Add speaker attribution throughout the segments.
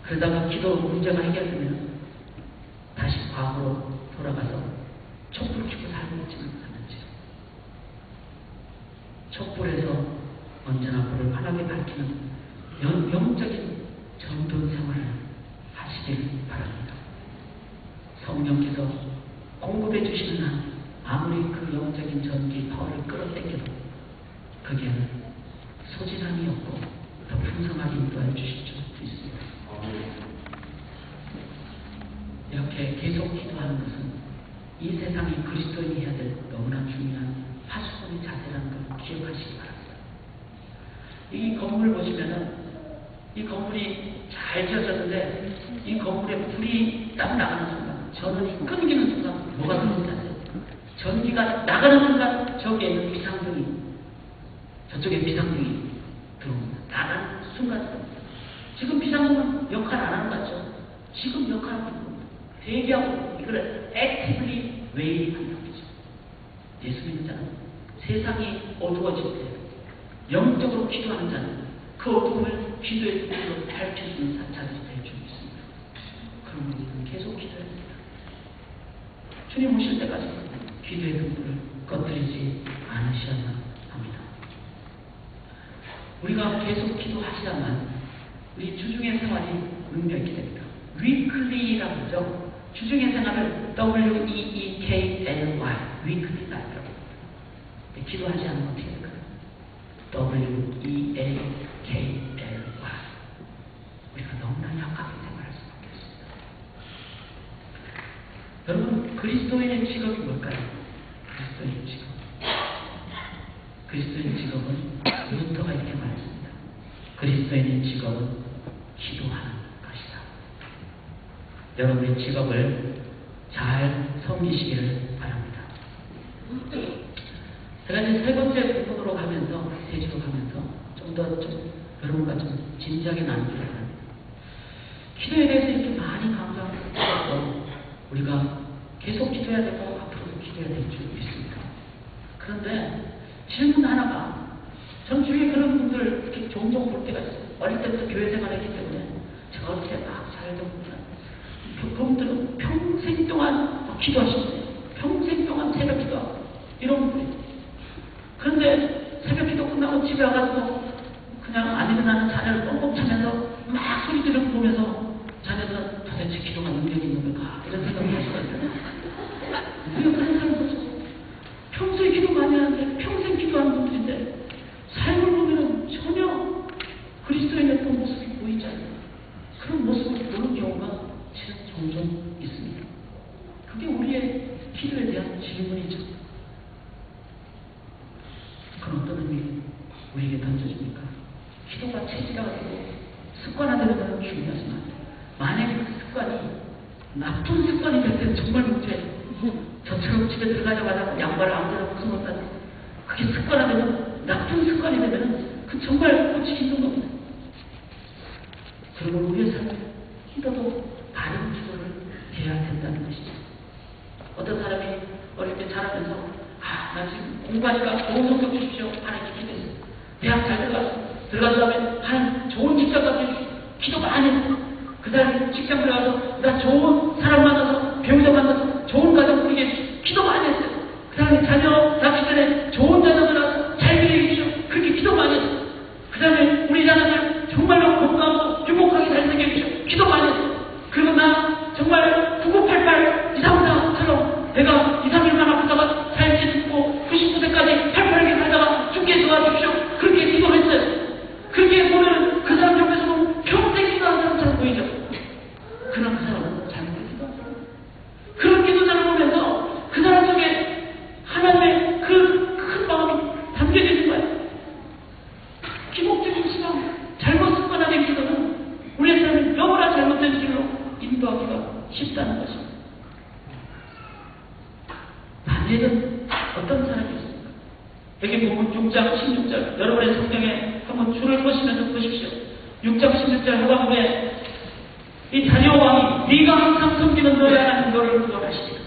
Speaker 1: 그러다가 기도 문제가 해결되면 다시 과거로 돌아가서 촛불 켜고 살고 있지는 않는지. 촛불에서 언제나 불을 환하게 밝히는 영적인 전도 생활을 하시길 바랍니다. 성령께서 공급해 주시는 한 아무리 그 영적인 전기 파워를 끌어당겨도 거기에는 소진함이 없고 더 풍성하게 인도하여 주실 줄 믿습니다. 이렇게 계속 기도하는 것은 이 세상이 그리스도인이 해야 될 너무나 중요한 하수원의 자세라는 걸 기억하시기 바랍니다. 이 건물 보시면은 이 건물이 잘 지어졌는데 이 건물에 불이 딱 나가는 순간, 전원이 끊기는 순간 뭐가 들어오는지 아세요? 전기가 나가는 순간 저기에 있는 비상등이, 저쪽에 비상등이 들어옵니다. 나가는 순간. 지금 비상등은 역할 안 하는 것 같죠? 지금 역할하고 있는 겁니다. 대기하고 이걸 액티브리 웨이팅한다고 그러죠. 예수 믿는 자는 세상이 어두워질 때 영적으로 기도하는 자는 그 어둠을 기도의 눈으로 밝힐 수 있는 자들이 될 줄 믿습니다. 그럼 우리는 계속 기도해야 됩니다. 주님 오실 때까지 기도의 눈물을 꺼뜨리지 않으셔야 합니다. 우리가 계속 기도하시다만 우리 주중의 생활이 의미가 있게 됩니다. 위클리라고 하죠. 주중의 생활을 W-E-E-K-L-Y, 위클리가 아니라고 합니다. 기도하지 않으면 어떻게 될까요? W-E-A-K-L-Y. 우리가 너무나 약하게 생활할 수밖에 없습니다. 여러분, 그리스도인의 직업이 뭘까요? 그리스도인의 직업. 그리스도인의 직업은 루터가 이렇게 말했습니다. 그리스도인의 직업은 기도하는 것이다. 여러분의 직업을 잘 섬기시기를 바랍니다. 제가 이제 세 번째 부분으로 가면서, 스테이지로 가면서 좀 더 여러분과 좀 진지하게 나누기를 바랍니다. 기도에 대해서 이렇게 많이 강조하고 우리가 계속 기도해야 되고 앞으로도 기도해야 될 줄 믿습니다. 그런데 질문 하나가, 전 주위에 그런 분들 이렇게 종종 볼 때가 있어요. 어릴 때부터 교회 생활했기 때문에 제가 어릴 때 막 살던 그분들은 평생 동안 기도하시는데요. 평생 동안 새벽 기도하고 이런 분들이. 그런데 새벽 기도 끝나고 집에 와가지고 그냥 안 일어나는 자녀를 뻥뻥 차면서 막 소리 지르고 보면서 자녀들은 도대체 기도가 능력이 있는 걸까? 이런 생각을 하시거든요. 우리가 그런 사람 보죠. 평소에 기도 많이 하는데 평생 기도하는 분들인데 삶을 보면은 전혀 그리스도인의 어떤 모습이 보이지 않아요. 그런 모습을 보는 경우가 종종 있습니다. 그게 우리의 기도에 대한 질문이죠. 그건 어떤 의미 우리에게 던져줍니까? 기도가 체질화되고 습관화되는 것은 중요하지만 만약에 그 습관이 나쁜 습관이 될 때는 정말 문제예요. 저처럼 집에 들어가자마자 양말을 아무데나 벗어놓다 그게 습관화되면, 나쁜 습관이 되면 그 정말 고치기 힘든 겁니다. 그리고 우리의 삶에 기도도 바른 기도를 해야 된다는 것이죠. 어떤 사람이 어릴 때 자라면서 나 지금 공부하니까 좋은 성적 주십시오. 하나님께 기도했어요. 대학 잘 들어간 다음에 하나님 좋은 직장 갖게 주십시오. 기도 많이 했어요. 그 사람이 직장 들어가서 나 좋은 사람 만나서 배우자 만나서 좋은 가정 꾸리게 해주십시오. 기도 많이 했어요. 그 사람이 자녀 낳기 전에 좋은 자녀 들어가서 잘 기르게 해주십시오. 그렇게 기도 많이 했어요. 그 다음에 우리 자녀들 정말로 건강하고 유복하게 잘생겨 주십시오. 기도 많이 했어요. 그리고 나 정말 9988 234처럼 내가 2, 3일만 아프다가 잘 지냈고 99세까지 팔팔하게 살다가 죽게 도와주십시오. 그렇게 기도했어요. 그렇게 보면 그 사람 옆에서도 평생 기도하는 사람처럼 보이죠. 그러나 그 사람은 잘못된 기도하는 사람. 그런 기도자를 보면서 그 사람 속에 하나님의 그 큰 마음이 담겨져 있는 거예요. 기복적인 신앙, 잘못 습관화된 기도는 우리의 삶이 너무나 잘못된 길로 인도하기가 쉽다는 것입니다. 다니엘은 어떤 사람이었습니까? 여기 보면 6장 16절, 여러분의 성경에 한번 줄을 보시면서 보십시오. 6장 16절 하반부에 이 다리오 왕이 네가 항상 섬기는 너의 하나님 너를 구원하시리라.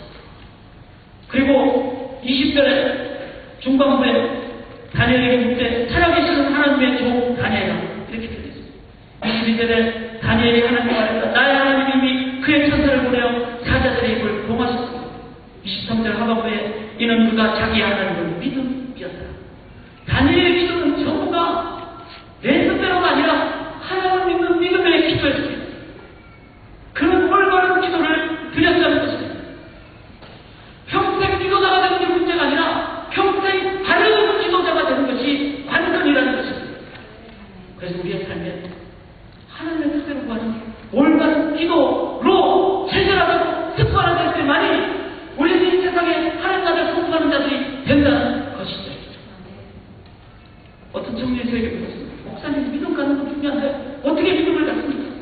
Speaker 1: 그리고 20절에 중반부에 다니엘에게 묻되 살아계시는 하나님의 종 다니엘아, 이렇게 되어 있습니다. 22절에 다니엘이 하나님 말했다. 나의 하나님이 그의 천사를 보내어 사자들의 입을 봉하셨습니다. 23절 하박국에 이는 그가 자기 하나님을 믿음이었다. 다니엘의 기도는 전부가 내 뜻대로가 아니라 하나님을 믿는 믿음의 기도였습니다. 그런 올바른 기도를 드렸다는 것입니다. 평생 기도자가 되는 게 문제가 아니라 평생 바르는 기도자가 되는 것이 관건이라는 것입니다. 그래서 우리의 삶에 하나님의 뜻대로 구하는 올바른 기도로 체질하고 습관화될 때만이 우리는 이 세상에 하나님 나라를 선포하는 자들이 된다는 것이죠. 어떤 청년에게 물었습니다. 목사님 믿음 갖는 건 중요한데 어떻게 믿음을 갖습니까?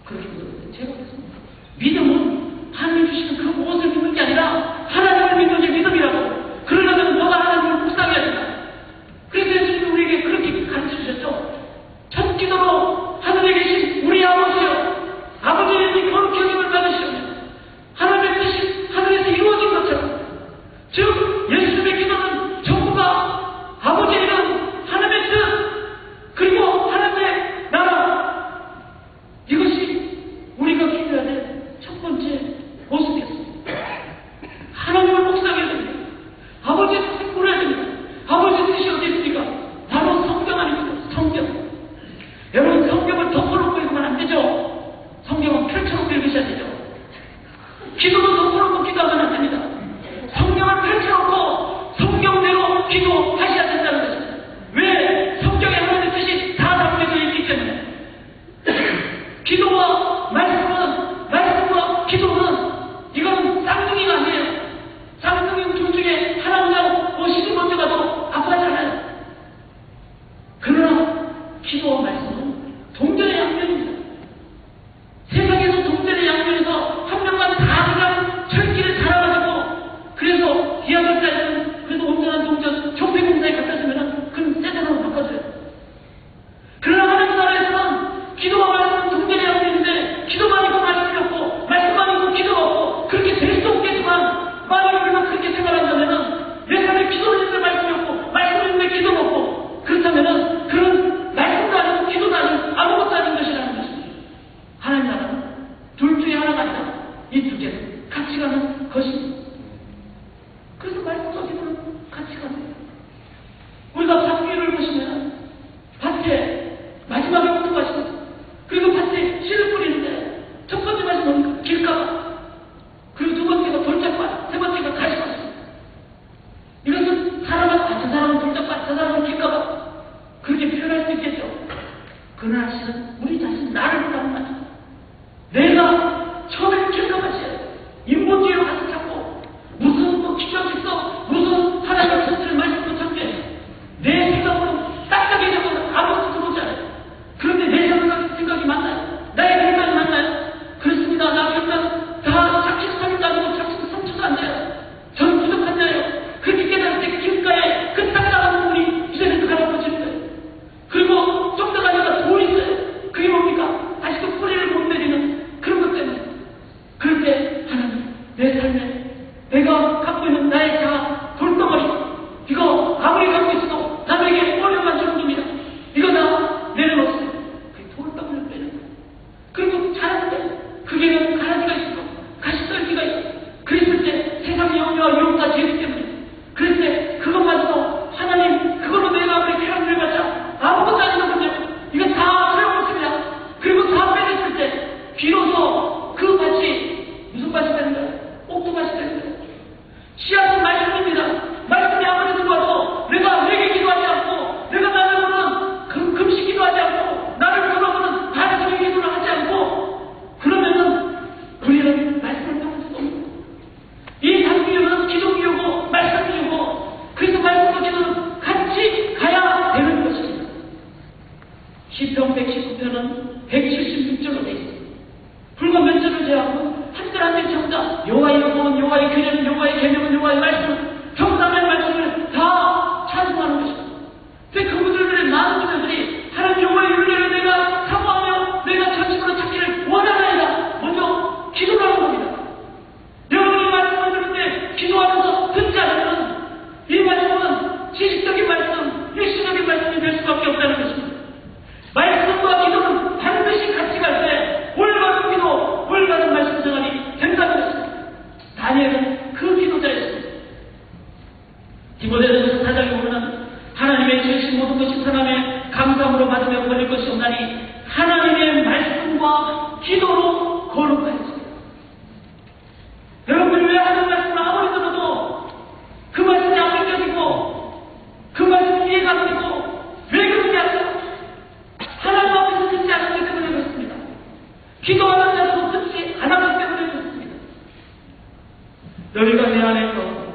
Speaker 1: 그렇게 물었는데 제가 그랬습니다. 믿음은 하나님 주시는 그 무엇을 믿는 게 아니라 하나님을 믿는 게 믿음이라고. 그러려면 너가 하나님을 묵상해야 된다. 그래서 예수님이 우리에게 그렇게 가르쳐 주셨죠. 첫 기도로 하늘에 계신 우리 아버지여, 아버지의 거룩히 여김을 받으시오며 하나님의 뜻이 하늘에서 이루어진 것처럼, 즉 예수님의 기도는 전부가 아버지의 이름, 하나님의 뜻, 그리고 하나님의 나라, 이것이 우리가 기도해야 될 첫 번째 모습이었습니다. 하나님을 묵상해야 됩니다. 아버지의 뜻을 물어야 됩니다. 아버지의 뜻이 어디 있습니까? 바로 성경 아닙니까? 성경. 여러분, 성경을 덮어놓고 읽으면 안 되죠. 성경은 펼쳐놓고 읽으셔야 되죠. 기도도 덮어놓고 기도하면 안 됩니다. 성경을 펼쳐놓고 성경대로 기도하셔야 된다는 것입니다. 왜? 성경에 하나님의 뜻이 다 담겨져 있기 때문에. 기도와 말씀과 기도는 이건 쌍둥이가 아니에요. 쌍둥이 둘 중에 하나님하고 시집 먼저 가도 아파하잖아요. 그러나 기도와 말씀은 동전의 양면입니다. 세상에서 동전의 양면에서 한 명만 다 그냥 철길을 달아가지고 그래서 기합을 쌓이는 그래도 온전한 동전 정비공사에 갖다 주면은 그건 새 돈으로 바꿔줘요. 그러나 하나님 나라에서는 기도와 말씀은 동전의 양면인데 기도만 있고 말씀이 없고 말씀만 있고 기도가 없고 그렇게 될 수 없겠지만 만약에 우리가 그렇게 생각한다면은 내 삶에 기도를 했는데 말씀이 없고 말씀을 했는데 기도가 없고 그렇다면은 그런 말씀도 아니고 기도도 아니고 아무것도 아닌 것이라는 것입니다. 하나님 나라는 둘 중에 하나가 아니라 이 두 개는 같이 가는 것입니다. 그래서 말씀과 기도는 같이 가는 거예요. 우리가 밭길을 보시면 밭에 마지막에 어떤 것입니다. 그리고 밭에 씨를 뿌리는데 첫 번째 말씀은 길가밭, 그리고 두 번째가 돌짝밭, 세 번째가 가시밭입니다. 이것은 저 사람은 돌짝밭, 저 사람은 길가밭, 그렇게 표현할 수 있겠죠. 그러나 실은 우리 자신 나를 보라는 말이죠. 내가 처음에 길가밭이에요. 인본주의로 가득 찼고 무슨 기적이 있어, 무슨 하나님의 천지를 말씀도 참게 내 생각으로 딱딱해져서 아무것도 들어오지 않아요. 그런데 내 생각이 맞나요? 나의 생각이 맞나요? 그렇습니다. 나 생각 다 착식선도 아니고 착식 선수도 안 돼요. 전 부족한 자예요. 그렇게 깨달을 때 길가에 그 딱딱한 부분이 이제는 갈아엎어지는 거예요. 그리고 좀 더 가니까 돌이 있어요. 그게 뭡니까? 다시 그 뿌리를 못 내리는 그런 것 때문에. 그럴 때 하나님, 내 삶에 내가 갖고 있는 나의 자아, 돌덩어리, 이거 아무리 갖고 있어도 남에게 어려움만 주는 겁니다. 이거 다 내려놓으세요. 그게 돌덩어리를 빼는 거예요. 그리고 자라는데 그게 가라지가 있고 가시떨기가 있고 그랬을 때 세상의 영예와 유혹과 죄이기 때문에 그랬을 때 그것마저도 하나님 그걸로 내가 아무리 쾌락을 받자 아무것도 아니거든요. 이거 다 소용없습니다. 그리고 다 빼냈을 때 비로소 그 밭이 무슨 밭이 되는 거예요? 옥토밭이 되는 거예요. 씨앗은 말씀입니다. 말씀이 아무리 들어와도 내가 내게 기도하지 않고 내가 나를 보는 금식 기도하지 않고 나를 돌아보는 반성의 기도를 하지 않고 그러면은 우리는 말씀을 받을 수 없는 거예요. 이 단기교는 기독교고 말씀이고 그래서 말씀과 기도는 같이 가야 되는 것입니다. 시편 119편은 176절로 되어 있습니다. 불과 몇 절을 제하고 한절 한절 정답 여호와의 영광은 여호와의 계명은 여호와의 계명은 여호와의 말씀은 정답의 말씀을 다 찬송하는 것입니다. 근데 그분들의 많은 분들이 하나님 여호와의 윤례를 내가 사모하며 내가 전심으로 찾기를 원하나이다. 먼저 기도를 하는 겁니다. 여러분이 말씀을 듣는데 기도하면서 듣지 않으면 이 말씀은 지식적인 말씀, 일시적인 말씀이 될 수밖에 없다는 것입니다. 말씀과 기도는 반드시 같이 갈 기도로 거룩하였습니다. 여러분이 왜 하는 말씀을 아무리 들어도 그 말씀이 안 믿겨지고 그 말씀이 이해가 안 되고 왜 그러지 않죠? 하나님 앞에서 듣지 않기 때문에 그렇습니다. 기도하는 자도 듣지 않았기 때문에 그렇습니다. 너희가 내 안에서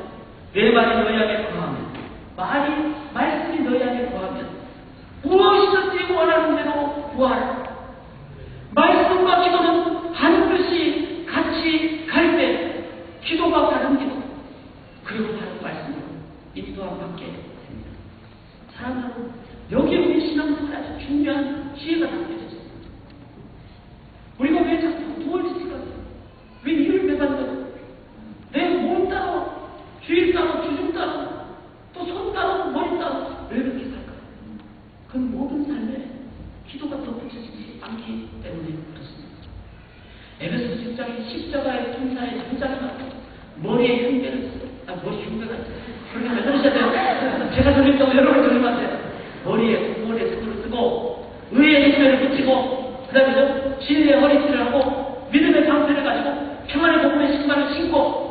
Speaker 1: 내 말이 너희 안에 거하면 말씀이 너희 안에 거하면 무엇이든지 원하는 대로 구하라. 말씀과 기도는 반드시 같이 갈 때 기도가 다른 기도 그리고 바로 말씀으로 인도함 받게 됩니다. 사랑하는 여러분, 여기 우리 신앙생활 아주 중요한 지혜가 담겨져 있습니다. 우리가 왜 자꾸 두얼리티가 돼요? 왜 이를 매반다고? 내 몸 따로, 주일 따로, 주중 따로, 또 손 따로, 머리 따로 왜 그렇게 살까요? 그건 모든 삶에 기도가 덧붙여지지 않기 때문에 그렇습니다. 에베소 10장의 십자가의 천사의 등장과 머리에 흉배를 머리 흉배가 그렇게 만들으셔야 돼요. 제가 돌린다고 여러분이 돌리면 안 돼요. 머리에 손을 쓰고 의의 흉배를 붙이고 그 다음에 진리의 허리띠를 하고 믿음의 방패를 가지고 평안의 복음의 신발을 신고